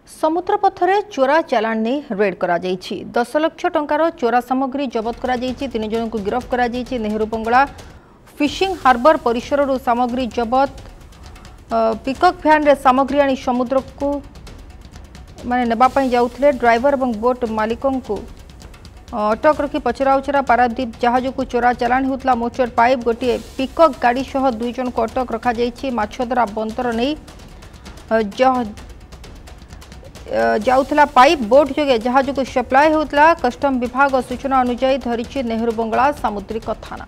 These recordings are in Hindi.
समुद्र पथरे चोरा चालाण नहीं रेड करा 10 लाख टंकार चोरा सामग्री जबत करा 3 जन को गिरफ्त करा नेहरू बंगला फिशिंग हार्बर परिसर सामग्री जबत पिकअप भ्यान रे सामग्री आनी समुद्र को माने नेबापई जाउथले ड्राइवर और बोट मालिकों को अटक रखी पचराउचरा पारादीप जहाज को चोरा चालाण होता मोचर पाइप गोटे पिकअप गाड़ी सह 2 जन को अटक रखा माछधरा बंतर नहीं जाउथला पाइप बोट जोगे जहाज को सप्लाई होता कस्टम विभाग सूचना अनुसार धरी नेहरू बंगला सामुद्रिक थाना।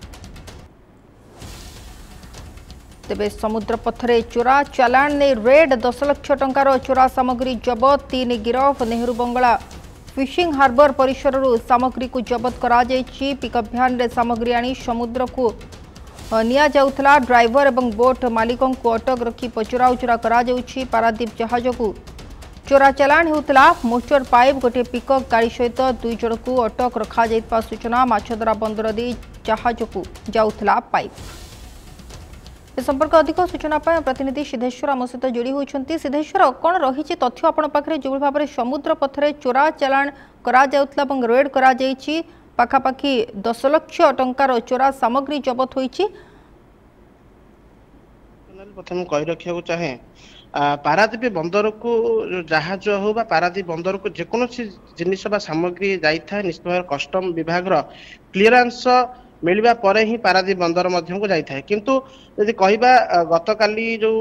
तेबे समुद्र पथरे चोरा चालाण ने रेड 10 लाख टंकार चोरा सामग्री जबत 3 गिरफ नेहरू बंगला फिशिंग हार्बर परिसर सामग्री को जबत करा पिकअप भ्यान रे सामग्री आनी समुद्र को निया जाउथला ड्राइवर और बोट मालिकों को अटक रखी पचराउचरा करा पारादीप जहाज को चोरा चालाण होता मोचर पाइप गोटे पिकअप गाड़ी सहित 2 जन को अटक रखा सूचना माछधरा बंदर दे जहाज को जाउथला पाइप। ए संपर्क अधिक सूचना प्रतिनिधि सिद्धेश्वर आम सहित जोड़ी होती। सिद्धेश्वर कौन रही तथ्य आपण पाखे जो भाव में समुद्र पथरे चोरा चालाण करा रेड करा पाखापाखि 10 लाख टंकार चोरा सामग्री जबत होईछि। प्रथम कही रखा चाहे पारादीप बंदर को जहाज हो पारादीप बंदर को जेकोसी जिनिस सामग्री जाए निश्चित भाव कस्टम विभाग क्लीयरेंस मिलवा पर ही पारादीप बंदर मध्य को जाए किंतु यदि कहबा गतकाली जो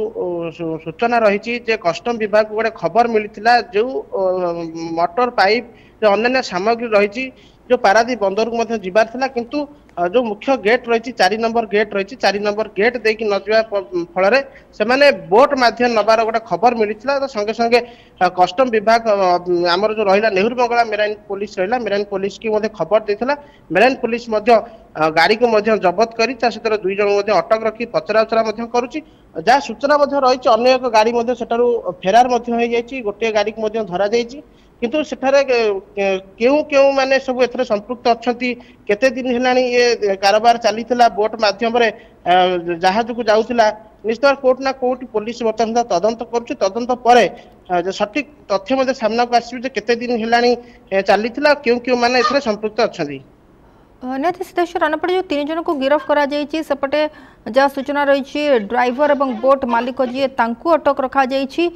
सूचना रही कस्टम विभाग को गोटे खबर मिलता जो मोटर पाइप जो अन्य सामग्री रही जो पारादीप बंदर को मध्य जीवार थिला किंतु जो मुख्य गेट रही 4 नंबर गेट रही 4 नंबर गेट देकी न जावा फल से माने बोट माध्यम नबार गोटे खबर मिलता तो संगे संगे कस्टम विभाग आमर जो रहा नेहरू बंगला मेराइन पुलिस रहा मेराइन पुलिस की खबर देता मेराइन पुलिस गाड़ी को जबत कर सहित 2 जन अटक रखी पचराउचरा करुच्ची जहाँ सूचना रही अन्य एक गाड़ी फेरार गोटे गाड़ी को धरा जाइए किंतु सेठारे केउ केउ माने सब एथरे संपृक्त अछंती केते दिन हेलानी ये कारोबार चलीथिला बोट माध्यम रे जहाज को जाउथिला निश्चित कोर्ट ना कोर्ट पुलिस वर्तमान तदंत करूछि तदंत परे जो सठिक तथ्य मध्ये सामना को आसी जे केते दिन हेलानी चलीथिला केउ केउ माने एथरे संपृक्त अछंती। निहत सिद्धेश्वर अनपटे जो 3 जन को गिरफ्त करा जाइछि सेपटे जहाँ सूचना रही ड्राइवर और बोट मालिक जी तांकु अटक रखा जाइछि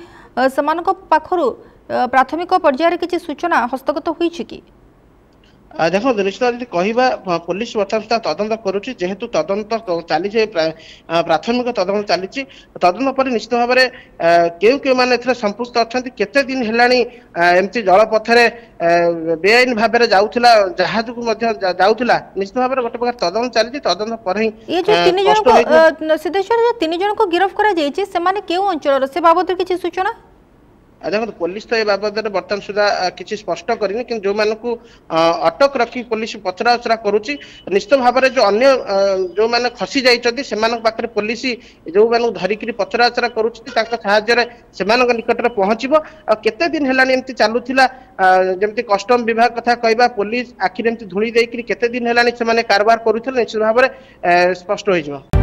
समानक पाखरु प्राथमिक पर्यायर किसी सूचना हस्तगत होई कि देखो निश्चित कहवा पुलिस बर्तमान तदंत करुच्ची जेहेतु तदंत चली प्राथमिक तदंत चली तदंत पर निश्चित भाव में केउ केउ माने संपृक्त अच्छा केते दिन हेलानी एमती जलपथरे बेआईन भाव में जाउथिला जहाज को जाउथिला निश्चित भाव में गोटे प्रकार तदंत चली तदंत पर ही ये जो 3 जन को सिद्धेश्वर जो 3 जन को गिरफ्त करा जायछि सेमाने केउ अंचल से बाबत किसी सूचना देखो पुलिस तो ये बाबद बर्तमान सुधा किसी स्पष्ट करनी कि जो मान को अटक रखी पुलिस पचराउचरा करुच्ची निश्चित भाव में जो अन्य जो मैंने खसी जाइए से पुलिस जो मान धरिकी पचराउचरा करुच्ची निकट में पहुंचब केते दिन है एमती चलुला जमती कस्टम विभाग कथा कहवा पुलिस आखिर एमती धूली देकर केते दिन है कारोबार करुले निश्चित भाव में स्पष्ट हो।